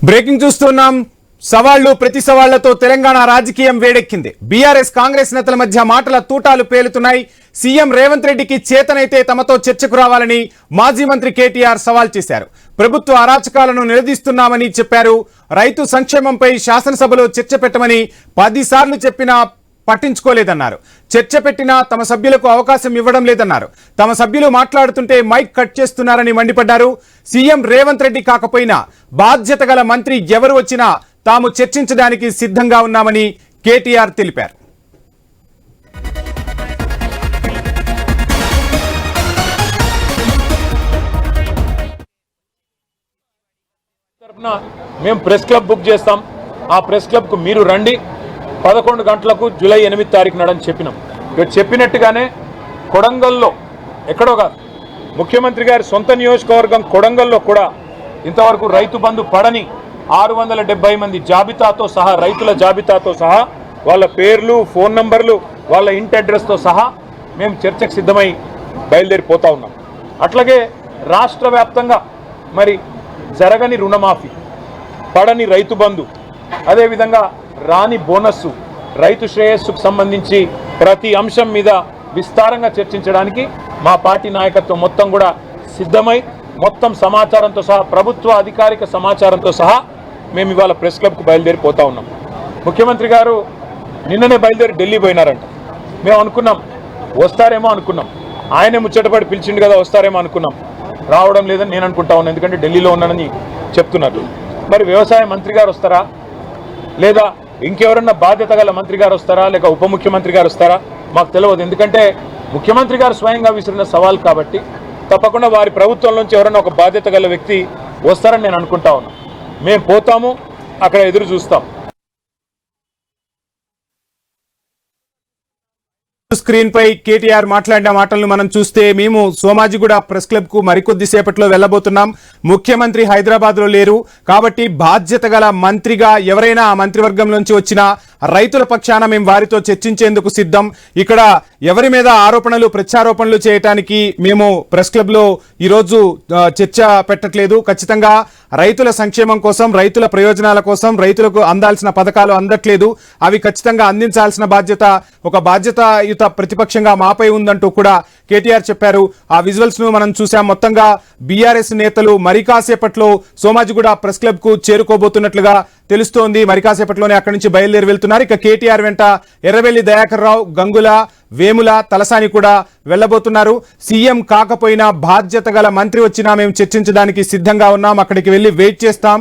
Breaking చూస్తున్నాం. సవాళ్లు ప్రతి సవాళ్లతో తెలంగాణ రాజకీయం వేడెక్కింది. బీఆర్ఎస్ కాంగ్రెస్ నేతల మధ్య మాటల తూటాలు పేలుతున్నాయి. సీఎం రేవంత్ రెడ్డికి చేతనైతే తమతో చర్చకు రావాలని మాజీ మంత్రి కేటీఆర్ సవాల్ చేశారు. ప్రభుత్వ అరాచకాలను నిలదీస్తున్నామని చెప్పారు. రైతు సంక్షేమంపై శాసనసభలో చర్చ పెట్టమని 10 సార్లు చెప్పినా పట్టించుకోలేదన్నారు. చర్చ పెట్టినా తమ సభ్యులకు అవకాశం ఇవ్వడం లేదన్నారు. తమ సభ్యులు మాట్లాడుతుంటే మైక్ కట్ చేస్తున్నారని మండిపడ్డారు. సీఎం రేవంత్ రెడ్డి కాకపోయినా బాధ్యత గల మంత్రి ఎవరు వచ్చినా తాము చర్చించడానికి సిద్ధంగా ఉన్నామని కేటీఆర్ తెలిపారు. మేము ప్రెస్ క్లబ్ బుక్ చేస్తాం. ఆ ప్రెస్ క్లబ్కు మీరు రండి. 11 గంటలకు జూలై 8 తారీఖు నాడని చెప్పినాం. ఇక చెప్పినట్టుగానే కొడంగల్లో ఎక్కడో కాదు, ముఖ్యమంత్రి గారి సొంత నియోజకవర్గం కొడంగల్లో కూడా ఇంతవరకు రైతు బంధు పడని 670 మంది జాబితాతో సహా, రైతుల జాబితాతో సహా, వాళ్ళ పేర్లు, ఫోన్ నంబర్లు, వాళ్ళ ఇంటి అడ్రస్తో సహా మేము చర్చకు సిద్ధమై బయలుదేరిపోతా ఉన్నాం. అట్లాగే రాష్ట్ర వ్యాప్తంగా మరి జరగని రుణమాఫీ, పడని రైతు బంధు, అదేవిధంగా రాని బోనస్సు, రైతు శ్రేయస్సుకు సంబంధించి ప్రతి అంశం మీద విస్తారంగా చర్చించడానికి మా పార్టీ నాయకత్వం మొత్తం కూడా సిద్ధమై మొత్తం సమాచారంతో సహా, ప్రభుత్వ అధికారిక సమాచారంతో సహా మేము ఇవాళ ప్రెస్ క్లబ్కు బయలుదేరిపోతా ఉన్నాం. ముఖ్యమంత్రి గారు నిన్ననే బయలుదేరి ఢిల్లీ పోయినారంట. మేము అనుకున్నాం వస్తారేమో అనుకున్నాం. ఆయనే ముచ్చటపడి పిలిచిండు కదా, వస్తారేమో అనుకున్నాం. రావడం లేదని నేను అనుకుంటా ఉన్నాను, ఎందుకంటే ఢిల్లీలో ఉన్నానని చెప్తున్నారు. మరి వ్యవసాయ మంత్రి గారు వస్తారా, లేదా ఇంకెవరన్నా బాధ్యత గల మంత్రి గారు వస్తారా, లేక ఉప ముఖ్యమంత్రి గారు వస్తారా మాకు తెలియదు. ఎందుకంటే ముఖ్యమంత్రి గారు స్వయంగా విసిరిన సవాల్ కాబట్టి తప్పకుండా వారి ప్రభుత్వం నుంచి ఎవరన్నా ఒక బాధ్యత గల వ్యక్తి వస్తారని నేను అనుకుంటా ఉన్నా. మేము పోతాము, అక్కడ ఎదురు చూస్తాం. స్క్రీన్ పై కేటీఆర్ మాట్లాడిన మాటలను మనం చూస్తే, మేము సోమాజిగూడ ప్రెస్ క్లబ్ కు మరికొద్ది సేపట్లో వెళ్లబోతున్నాం. ముఖ్యమంత్రి హైదరాబాద్ లో లేరు కాబట్టి బాధ్యత గల మంత్రిగా ఎవరైనా ఆ మంత్రివర్గం నుంచి వచ్చినా రైతుల పక్షాన మేము వారితో చర్చించేందుకు సిద్ధం. ఇక్కడ ఎవరి మీద ఆరోపణలు ప్రత్యారోపణలు చేయడానికి మేము ప్రెస్ క్లబ్ లో ఈరోజు చర్చ పెట్టట్లేదు. ఖచ్చితంగా రైతుల సంక్షేమం కోసం, రైతుల ప్రయోజనాల కోసం, రైతులకు అందాల్సిన పథకాలు అందట్లేదు, అవి ఖచ్చితంగా అందించాల్సిన బాధ్యత ఒక బాధ్యతాయుత ప్రతిపక్షంగా మాపై ఉందంటూ కూడా కేటీఆర్ చెప్పారు. ఆ విజువల్స్ ను మనం చూసాం. మొత్తంగా బీఆర్ఎస్ నేతలు మరి కాసేపట్లో సోమాజిగూడ ప్రెస్ క్లబ్ కు చేరుకోబోతున్నట్లుగా తెలుస్తోంది. మరి కాసేపట్లోనే అక్కడి నుంచి బయలుదేరి వెళ్తున్నారు. ఇక కేటీఆర్ వెంట ఎర్రబెల్లి దయాకర్ రావు, గంగుల, వేముల, తలసాని కూడా వెళ్లబోతున్నారు. సీఎం కాకపోయినా బాధ్యత గల మంత్రి వచ్చినా మేము చర్చించడానికి సిద్ధంగా ఉన్నాం. అక్కడికి వెళ్లి వెయిట్ చేస్తాం.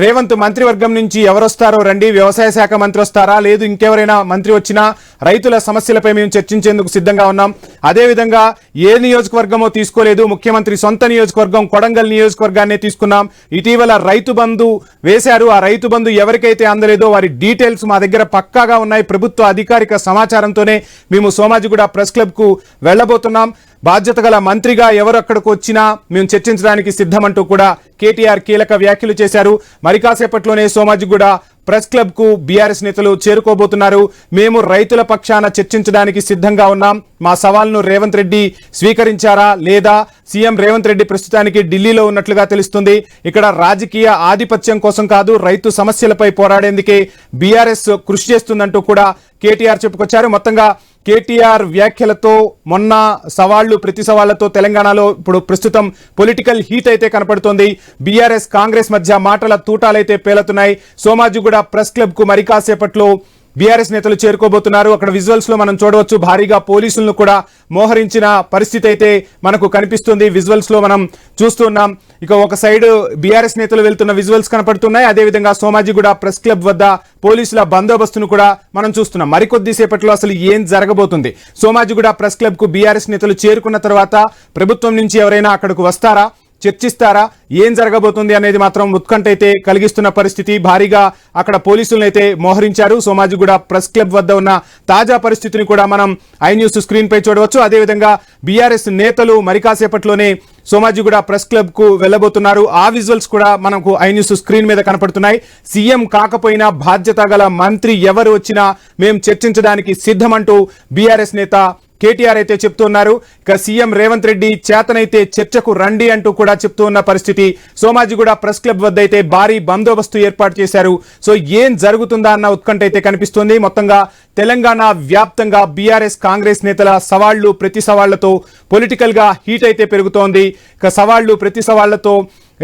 రేవంత్ మంత్రివర్గం నుంచి ఎవరొస్తారో రండి, వ్యవసాయ శాఖ మంత్రి వస్తారా, లేదు ఇంకెవరైనా మంత్రి వచ్చినా రైతుల సమస్యలపై మేము చర్చించేందుకు సిద్ధంగా ఉన్నాం. అదేవిధంగా ఏ నియోజకవర్గమో తీసుకోలేదు, ముఖ్యమంత్రి సొంత నియోజకవర్గం కొడంగల్ నియోజకవర్గాన్ని తీసుకున్నాం. ఇటీవల రైతు బంధు వేశారు. ఆ రైతు బంధు ఎవరికైతే అందలేదో వారి డీటెయిల్స్ మా దగ్గర పక్కాగా ఉన్నాయి. ప్రభుత్వ అధికారిక సమాచారంతోనే మేము సోమాజిగూడ ప్రెస్ క్లబ్ కు వెళ్లబోతున్నాం. బాధ్యత గల మంత్రిగా ఎవరు అక్కడికి వచ్చినా మేము చర్చించడానికి సిద్ధమంటూ కూడా కేటీఆర్ కీలక వ్యాఖ్యలు చేశారు. మరి కాసేపట్లోనే సోమాజిగూడ ప్రెస్ క్లబ్ కు బీఆర్ఎస్ నేతలు చేరుకోబోతున్నారు. మేము రైతుల పక్షాన చర్చించడానికి సిద్ధంగా ఉన్నాం. మా సవాల్ను రేవంత్ రెడ్డి స్వీకరించారా లేదా? సీఎం రేవంత్ రెడ్డి ప్రస్తుతానికి ఢిల్లీలో ఉన్నట్లుగా తెలుస్తుంది. ఇక్కడ రాజకీయ ఆధిపత్యం కోసం కాదు, రైతు సమస్యలపై పోరాడేందుకే బీఆర్ఎస్ కృషి చేస్తుందంటూ కూడా కేటీఆర్ చెప్పుకొచ్చారు. మొత్తంగా కేటీఆర్ వ్యాఖ్యలతో మొన్న సవాళ్లు ప్రతి సవాళ్లతో తెలంగాణలో ఇప్పుడు ప్రస్తుతం పొలిటికల్ హీట్ అయితే కనపడుతోంది. బీఆర్ఎస్ కాంగ్రెస్ మధ్య మాటల తూటాలైతే పేలుతున్నాయి. సోమాజిగూడ ప్రెస్ క్లబ్ కు మరి కాసేపట్లో బీఆర్ఎస్ నేతలు చేరుకోబోతున్నారు. అక్కడ విజువల్స్ లో మనం చూడవచ్చు, భారీగా పోలీసులను కూడా మోహరించిన పరిస్థితి అయితే మనకు కనిపిస్తుంది. విజువల్స్ లో మనం చూస్తున్నాం. ఇక ఒక సైడ్ బీఆర్ఎస్ నేతలు వెళ్తున్న విజువల్స్ కనపడుతున్నాయి. అదేవిధంగా సోమాజిగూడ ప్రెస్ క్లబ్ వద్ద పోలీసుల బందోబస్తును కూడా మనం చూస్తున్నాం. మరికొద్ది సేపట్లో అసలు ఏం జరగబోతుంది? సోమాజిగూడ ప్రెస్ క్లబ్ కు బీఆర్ఎస్ నేతలు చేరుకున్న తర్వాత ప్రభుత్వం నుంచి ఎవరైనా అక్కడకు వస్తారా, చర్చిస్తారా, ఏం జరగబోతుంది అనేది మాత్రం ఉత్కంఠ అయితే కలిగిస్తున్న పరిస్థితి. భారీగా అక్కడ పోలీసులను అయితే మోహరించారు. సోమాజిగూడ ప్రెస్ క్లబ్ వద్ద ఉన్న తాజా పరిస్థితిని కూడా మనం ఐ న్యూస్ స్క్రీన్ పై చూడవచ్చు. అదేవిధంగా బీఆర్ఎస్ నేతలు మరి కాసేపట్లోనే సోమాజిగూడ ప్రెస్ క్లబ్ కు వెళ్లబోతున్నారు. ఆ విజువల్స్ కూడా మనకు ఐ న్యూస్ స్క్రీన్ మీద కనపడుతున్నాయి. సీఎం కాకపోయినా బాధ్యత గల మంత్రి ఎవరు వచ్చినా మేము చర్చించడానికి సిద్ధమంటూ బీఆర్ఎస్ నేత కేటీఆర్ అయితే చెప్తున్నారు. ఇక సీఎం రేవంత్ రెడ్డి చేతనైతే చర్చకు రండి అంటూ కూడా చెప్తూ ఉన్న పరిస్థితి. సోమాజిగూడ ప్రెస్ క్లబ్ వద్ద అయితే భారీ బందోబస్తు ఏర్పాటు చేశారు. సో ఏం జరుగుతుందా అన్న ఉత్కంఠ అయితే కనిపిస్తుంది. మొత్తంగా తెలంగాణ వ్యాప్తంగా బీఆర్ఎస్ కాంగ్రెస్ నేతల సవాళ్లు ప్రతి సవాళ్లతో పొలిటికల్ గా హీట్ అయితే పెరుగుతోంది. ఇక సవాళ్లు ప్రతి సవాళ్లతో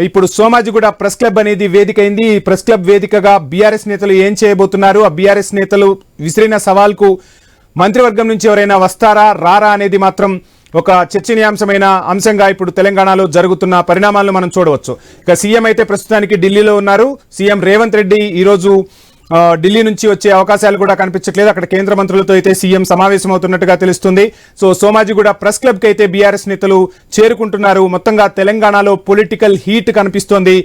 ఇప్పుడు సోమాజిగూడ ప్రెస్ క్లబ్ అనేది వేదిక అయింది. ఈ ప్రెస్ క్లబ్ వేదికగా బీఆర్ఎస్ నేతలు ఏం చేయబోతున్నారు, ఆ బీఆర్ఎస్ నేతలు విసిరిన సవాల్కు మంత్రివర్గం నుంచి ఎవరైనా వస్తారా రారా అనేది మాత్రం ఒక చర్చనీయాంశమైన అంశంగా ఇప్పుడు తెలంగాణలో జరుగుతున్న పరిణామాలను మనం చూడవచ్చు. ఇక సీఎం అయితే ప్రస్తుతానికి ఢిల్లీలో ఉన్నారు. సీఎం రేవంత్ రెడ్డి ఈరోజు ఢిల్లీ నుంచి వచ్చే అవకాశాలు కూడా కనిపించట్లేదు. అక్కడ కేంద్ర మంత్రులతో అయితే సీఎం సమావేశం అవుతున్నట్టుగా తెలుస్తుంది. సో సోమాజిగూడ ప్రెస్ క్లబ్ కి అయితే బీఆర్ఎస్ నేతలు చేరుకుంటున్నారు. మొత్తంగా తెలంగాణలో పొలిటికల్ హీట్ కనిపిస్తోంది.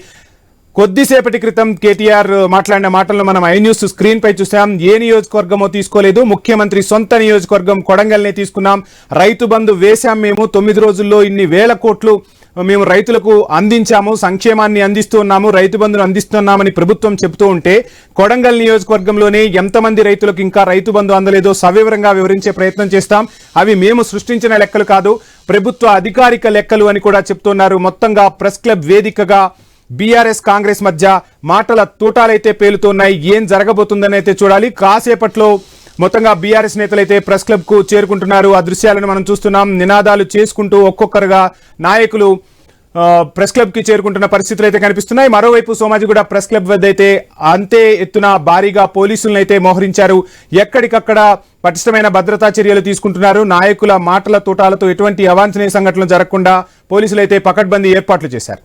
కొద్దిసేపటి క్రితం కేటీఆర్ మాట్లాడిన మాటలను మనం ఐ న్యూస్ స్క్రీన్ పై చూసాం. ఏ నియోజకవర్గమో తీసుకోలేదు, ముఖ్యమంత్రి సొంత నియోజకవర్గం కొడంగల్నే తీసుకున్నాం. రైతు బంధు వేశాం, మేము 9 రోజుల్లో ఇన్ని వేల కోట్లు మేము రైతులకు అందించాము, సంక్షేమాన్ని అందిస్తూ ఉన్నాము, రైతు బంధును అందిస్తున్నామని ప్రభుత్వం చెబుతూ ఉంటే కొడంగల్ నియోజకవర్గంలోనే ఎంతమంది రైతులకు ఇంకా రైతు బంధు అందలేదో సవివరంగా వివరించే ప్రయత్నం చేస్తాం. అవి మేము సృష్టించిన లెక్కలు కాదు, ప్రభుత్వ అధికారిక లెక్కలు అని కూడా చెప్తున్నారు. మొత్తంగా ప్రెస్ క్లబ్ వేదికగా బీఆర్ఎస్ కాంగ్రెస్ మధ్య మాటల తూటాలైతే పేలుతున్నాయి. ఏం జరగబోతుందని అయితే చూడాలి. కాసేపట్లో మొత్తంగా బీఆర్ఎస్ నేతలైతే ప్రెస్ క్లబ్ కు చేరుకుంటున్నారు. ఆ దృశ్యాలను మనం చూస్తున్నాం. నినాదాలు చేసుకుంటూ ఒక్కొక్కరుగా నాయకులు ప్రెస్ క్లబ్ కి చేరుకుంటున్న పరిస్థితులు అయితే కనిపిస్తున్నాయి. మరోవైపు సోమాజిగూడ ప్రెస్ క్లబ్ వద్ద అయితే అంతే ఎత్తున భారీగా పోలీసులను అయితే మోహరించారు. ఎక్కడికక్కడ పటిష్టమైన భద్రతా చర్యలు తీసుకుంటున్నారు. నాయకుల మాటల తూటాలతో ఎటువంటి అవాంఛనీయ సంఘటనలు జరగకుండా పోలీసులు అయితే పకడ్బందీ ఏర్పాట్లు చేశారు.